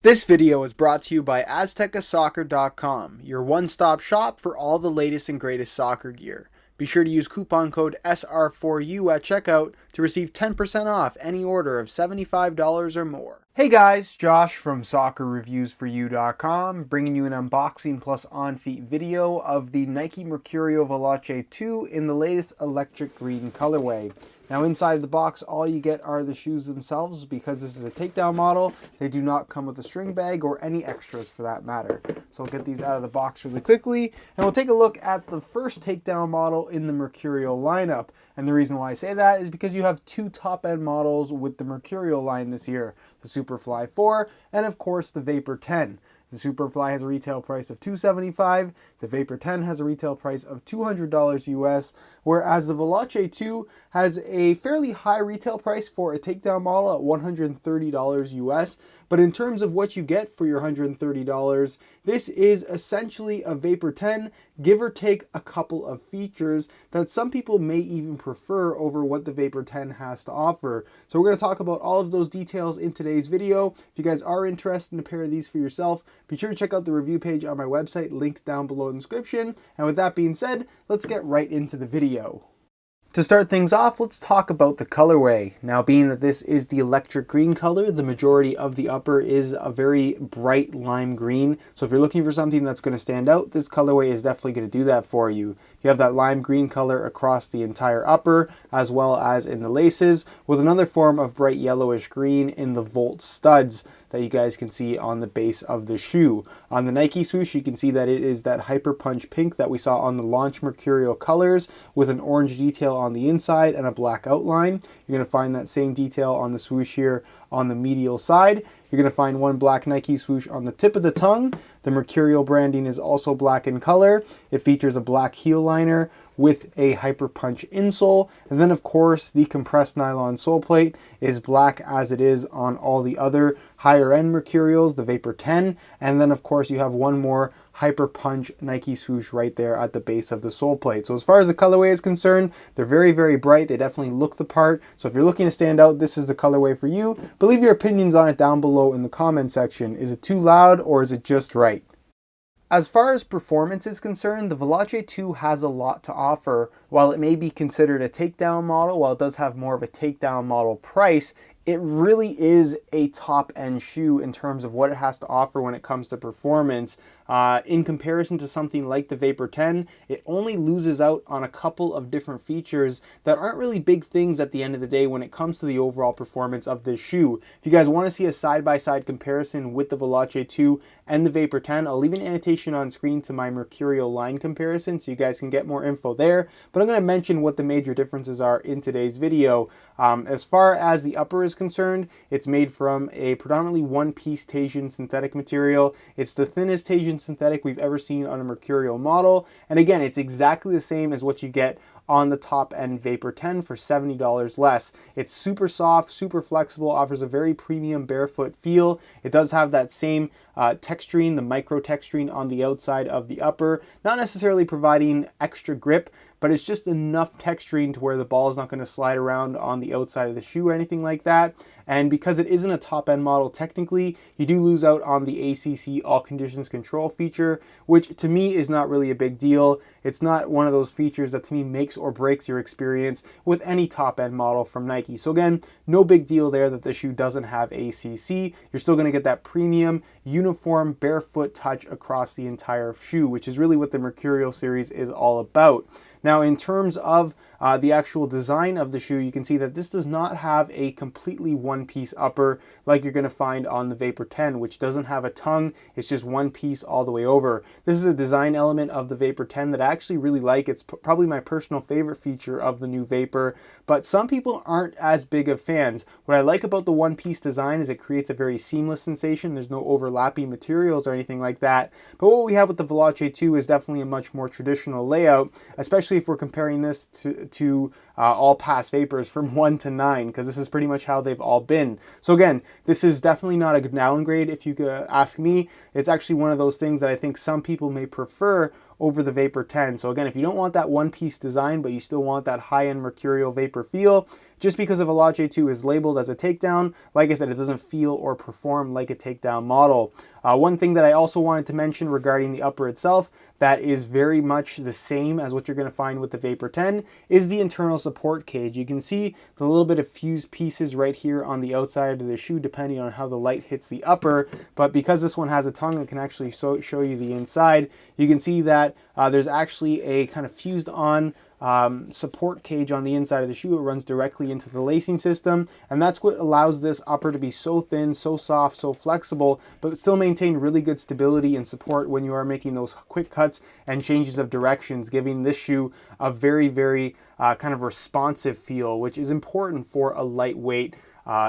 This video is brought to you by AztecaSoccer.com, your one-stop shop for all the latest and greatest soccer gear. Be sure to use coupon code SR4U at checkout to receive 10% off any order of $75 or more. Hey guys, Josh from SoccerReviewsForYou.com, bringing you an unboxing plus on-feet video of the Nike Mercurial Veloci 2 in the latest electric green colorway. Now inside the box, all you get are the shoes themselves. Because this is a takedown model, they do not come with a string bag or any extras for that matter. So I'll get these out of the box really quickly, and we'll take a look at the first takedown model in the Mercurial lineup. And the reason why I say that is because you have two top-end models with the Mercurial line this year, the Superfly 4 and of course the Vapor 10. The Superfly has a retail price of $275, the Vapor 10 has a retail price of $200 US, whereas the Veloci 2 has a fairly high retail price for a takedown model at $130 US. But in terms of what you get for your $130, this is essentially a Vapor 10, give or take a couple of features that some people may even prefer over what the Vapor 10 has to offer. So we're going to talk about all of those details in today's video. If you guys are interested in a pair of these for yourself, be sure to check out the review page on my website, linked down below in the description. And with that being said, let's get right into the video. To start things off, let's talk about the colorway. Now, being that this is the electric green color, the majority of the upper is a very bright lime green. So if you're looking for something that's going to stand out, this colorway is definitely going to do that for you. You have that lime green color across the entire upper, as well as in the laces, with another form of bright yellowish green in the Volt studs that you guys can see on the base of the shoe. On the Nike swoosh, you can see that it is that Hyper Punch pink that we saw on the launch Mercurial colors, with an orange detail on the inside and a black outline. You're going to find that same detail on the swoosh here on the medial side. You're going to find one black Nike swoosh on the tip of the tongue. The Mercurial branding is also black in color. It features a black heel liner with a Hyper Punch insole, and then of course the compressed nylon sole plate is black as it is on all the other higher end Mercurials, the Vapor 10, and then of course you have one more Hyper Punch Nike swoosh right there at the base of the sole plate. So as far as the colorway is concerned, they're very, very bright. They definitely look the part. So if you're looking to stand out, this is the colorway for you. But leave your opinions on it down below in the comment section. Is it too loud or is it just right? As far as performance is concerned, the Veloci 2 has a lot to offer. While it may be considered a takedown model, while it does have more of a takedown model price, it really is a top-end shoe in terms of what it has to offer when it comes to performance. In comparison to something like the Vapor 10, it only loses out on a couple of different features that aren't really big things at the end of the day when it comes to the overall performance of this shoe. If you guys want to see a side-by-side comparison with the Veloci 2 and the Vapor 10, I'll leave an annotation on screen to my Mercurial line comparison so you guys can get more info there. But I'm going to mention what the major differences are in today's video. As far as the upper is concerned, it's made from a predominantly one-piece Teijin synthetic material. It's the thinnest Teijin synthetic we've ever seen on a Mercurial model, and again, it's exactly the same as what you get on the top end Vapor 10 for $70 less. It's super soft, super flexible, offers a very premium barefoot feel. It does have that same texturing, the micro texturing on the outside of the upper, not necessarily providing extra grip, but it's just enough texturing to where the ball is not going to slide around on the outside of the shoe or anything like that. And because it isn't a top-end model technically, you do lose out on the ACC All Conditions Control feature, which to me is not really a big deal. It's not one of those features that to me makes or breaks your experience with any top-end model from Nike. So again, no big deal there that the shoe doesn't have ACC. You're still going to get that premium, uniform, barefoot touch across the entire shoe, which is really what the Mercurial series is all about. Now, in terms of the actual design of the shoe, you can see that this does not have a completely one-piece upper like you're going to find on the Vapor 10, which doesn't have a tongue. It's just one piece all the way over. This is a design element of the Vapor 10 that I actually really like. It's probably my personal favorite feature of the new Vapor, but some people aren't as big of fans. What I like about the one-piece design is it creates a very seamless sensation. There's no overlapping materials or anything like that. But what we have with the Veloci 2 is definitely a much more traditional layout, especially if we're comparing this to all past Vapors from 1 to 9, because this is pretty much how they've all been. So again, this is definitely not a downgrade if you could ask me. It's actually one of those things that I think some people may prefer over the Vapor 10. So again, if you don't want that one-piece design, but you still want that high-end Mercurial Vapor feel, just because the Veloci 2 is labeled as a takedown, like I said, it doesn't feel or perform like a takedown model. One thing that I also wanted to mention regarding the upper itself that is very much the same as what you're going to find with the Vapor 10 is the internal support cage. You can see the little bit of fused pieces right here on the outside of the shoe depending on how the light hits the upper, but because this one has a tongue that can actually show you the inside, you can see that there's actually a kind of fused on support cage on the inside of the shoe. It runs directly into the lacing system, and that's what allows this upper to be so thin, so soft, so flexible, but still maintain really good stability and support when you are making those quick cuts and changes of directions, giving this shoe a very, very kind of responsive feel, which is important for a lightweight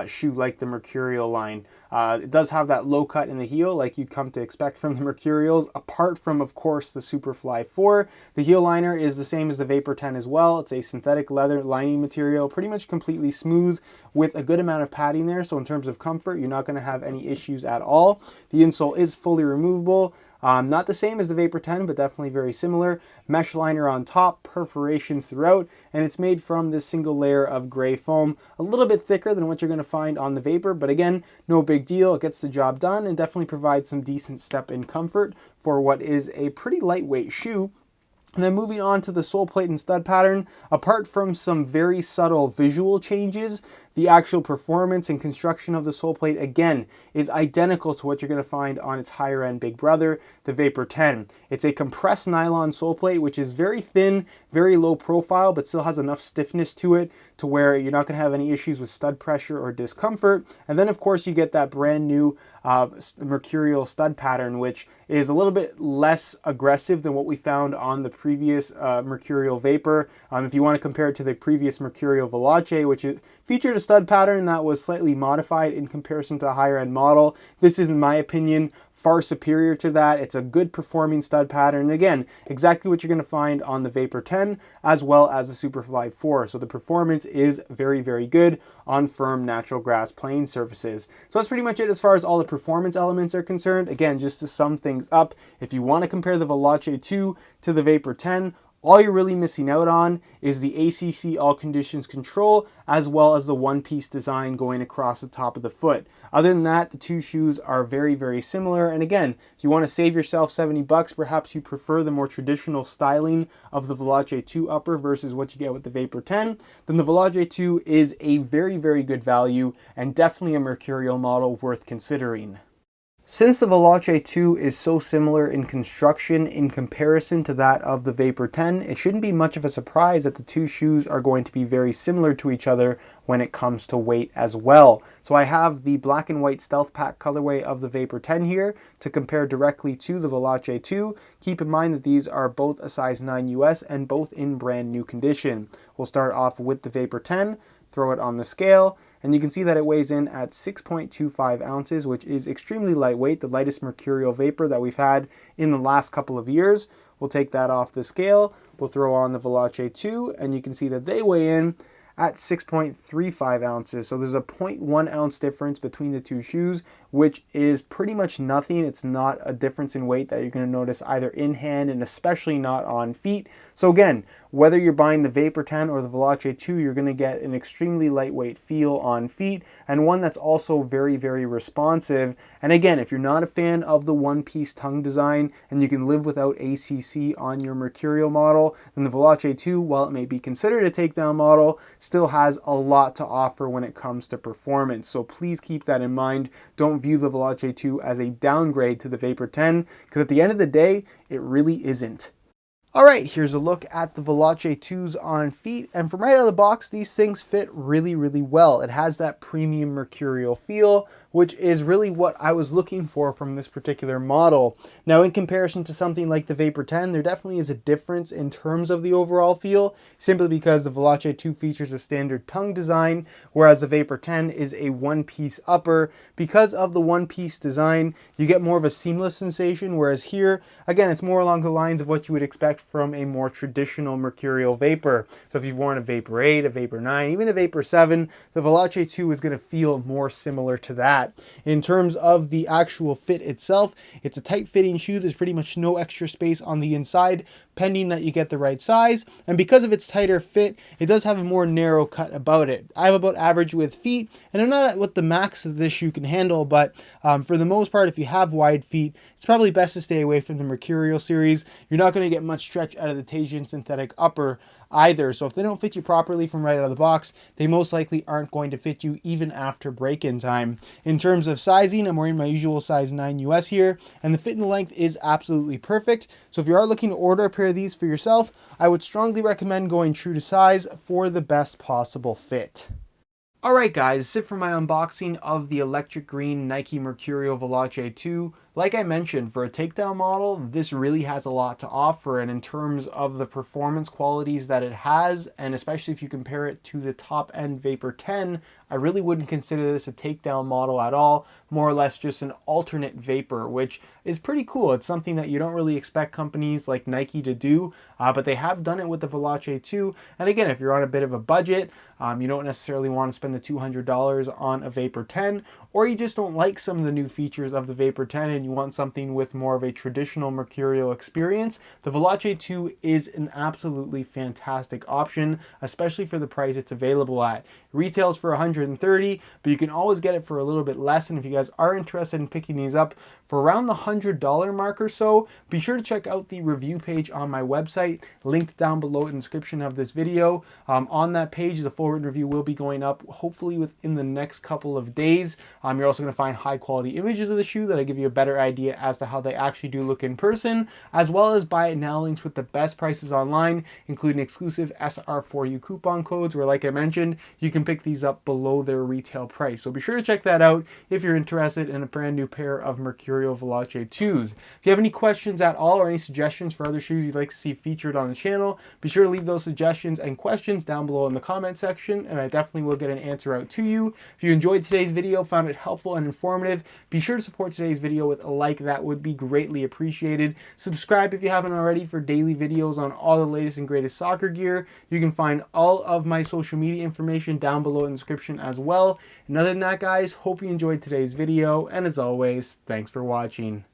shoe like the Mercurial line. It does have that low cut in the heel like you'd come to expect from the Mercurials, apart from, of course, the Superfly 4. The heel liner is the same as the Vapor 10 as well. It's a synthetic leather lining material, pretty much completely smooth with a good amount of padding there. So in terms of comfort, you're not going to have any issues at all. The insole is fully removable. Not the same as the Vapor 10, but definitely very similar. Mesh liner on top, perforations throughout, and it's made from this single layer of gray foam. A little bit thicker than what you're going to find on the Vapor, but again, no big deal. It gets the job done and definitely provides some decent step-in comfort for what is a pretty lightweight shoe. And then moving on to the sole plate and stud pattern, apart from some very subtle visual changes, the actual performance and construction of the sole plate, again, is identical to what you're going to find on its higher end big brother, the Vapor 10. It's a compressed nylon sole plate, which is very thin, very low profile, but still has enough stiffness to it to where you're not going to have any issues with stud pressure or discomfort. And then, of course, you get that brand new Mercurial stud pattern, which is a little bit less aggressive than what we found on the previous Mercurial Vapor. If you want to compare it to the previous Mercurial Veloce, which featured a stud pattern that was slightly modified in comparison to the higher end model, this is, in my opinion, far superior to that. It's a good performing stud pattern. And again, exactly what you're going to find on the Vapor 10 as well as the Superfly 4. So the performance is very, very good on firm natural grass playing surfaces. So that's pretty much it as far as all the performance elements are concerned. Again, just to sum things up, if you want to compare the Veloci 2 to the Vapor 10, all you're really missing out on is the ACC all conditions control as well as the one-piece design going across the top of the foot. Other than that, the two shoes are very, very similar. And again, if you want to save yourself 70 bucks, perhaps you prefer the more traditional styling of the Veloci 2 upper versus what you get with the Vapor 10, then the Veloci 2 is a very, very good value and definitely a Mercurial model worth considering. Since the Veloci 2 is so similar in construction in comparison to that of the Vapor 10, it shouldn't be much of a surprise that the two shoes are going to be very similar to each other when it comes to weight as well. So I have the black and white Stealth Pack colorway of the Vapor 10 here to compare directly to the Veloci 2. Keep in mind that these are both a size 9 US and both in brand new condition. We'll start off with the Vapor 10, throw it on the scale, and you can see that it weighs in at 6.25 ounces, which is extremely lightweight, the lightest Mercurial Vapor that we've had in the last couple of years. We'll take that off the scale, we'll throw on the Veloci 2, and you can see that they weigh in at 6.35 ounces. So there's a 0.1 ounce difference between the two shoes, which is pretty much nothing. It's not a difference in weight that you're going to notice either in hand and especially not on feet. So again, whether you're buying the Vapor 10 or the Veloci 2, you're going to get an extremely lightweight feel on feet and one that's also very, very responsive. And again, if you're not a fan of the one-piece tongue design and you can live without ACC on your Mercurial model, then the Veloci 2, while it may be considered a takedown model, still has a lot to offer when it comes to performance. So please keep that in mind. Don't view the Veloci 2 as a downgrade to the Vapor 10, because at the end of the day, it really isn't. Alright, here's a look at the Veloci 2s on feet, and from right out of the box, these things fit really, really well. It has that premium Mercurial feel, which is really what I was looking for from this particular model. Now, in comparison to something like the Vapor 10, there definitely is a difference in terms of the overall feel, simply because the Veloci 2 features a standard tongue design, whereas the Vapor 10 is a one-piece upper. Because of the one-piece design, you get more of a seamless sensation, whereas here, again, it's more along the lines of what you would expect from a more traditional Mercurial Vapor. So if you've worn a Vapor 8, a Vapor 9, even a Vapor 7, the Veloci 2 is going to feel more similar to that. that. In terms of the actual fit itself, it's a tight fitting shoe. There's pretty much no extra space on the inside, pending that you get the right size. And because of its tighter fit, it does have a more narrow cut about it. I have about average width feet, and I'm not at what the max of this shoe can handle, but for the most part, if you have wide feet, it's probably best to stay away from the Mercurial series. You're not going to get much stretch out of the Tasian synthetic upper either. So if they don't fit you properly from right out of the box, they most likely aren't going to fit you even after break-in time. In terms of sizing, I'm wearing my usual size 9 US here, and the fit and length is absolutely perfect. So if you are looking to order a pair of these for yourself, I would strongly recommend going true to size for the best possible fit. Alright guys, that's it for my unboxing of the electric green Nike Mercurial Veloce 2. Like I mentioned, for a takedown model, this really has a lot to offer, and in terms of the performance qualities that it has, and especially if you compare it to the top-end Vapor 10, I really wouldn't consider this a takedown model at all, more or less just an alternate Vapor, which is pretty cool. It's something that you don't really expect companies like Nike to do, but they have done it with the Veloci 2, and again, if you're on a bit of a budget, you don't necessarily want to spend the $200 on a Vapor 10, or you just don't like some of the new features of the Vapor 10 and you want something with more of a traditional Mercurial experience, the Veloci 2 is an absolutely fantastic option, especially for the price it's available at. It retails for $130, but you can always get it for a little bit less, and if you guys are interested in picking these up for around the $100 mark or so, be sure to check out the review page on my website, linked down below in the description of this video. On that page, the full written review will be going up hopefully within the next couple of days. You're also going to find high quality images of the shoe that'll give you a better idea as to how they actually do look in person, as well as buy it now links with the best prices online, including exclusive SR4U coupon codes where, like I mentioned, you can pick these up below their retail price. So be sure to check that out if you're interested in a brand new pair of Mercurial Veloci 2s. If you have any questions at all or any suggestions for other shoes you'd like to see featured on the channel, be sure to leave those suggestions and questions down below in the comment section, and I definitely will get an answer out to you. If you enjoyed today's video, found it helpful and informative, be sure to support today's video with a like. That would be greatly appreciated. Subscribe if you haven't already for daily videos on all the latest and greatest soccer gear. You can find all of my social media information down below in the description as well. And other than that, guys, hope you enjoyed today's video, and as always, thanks for watching.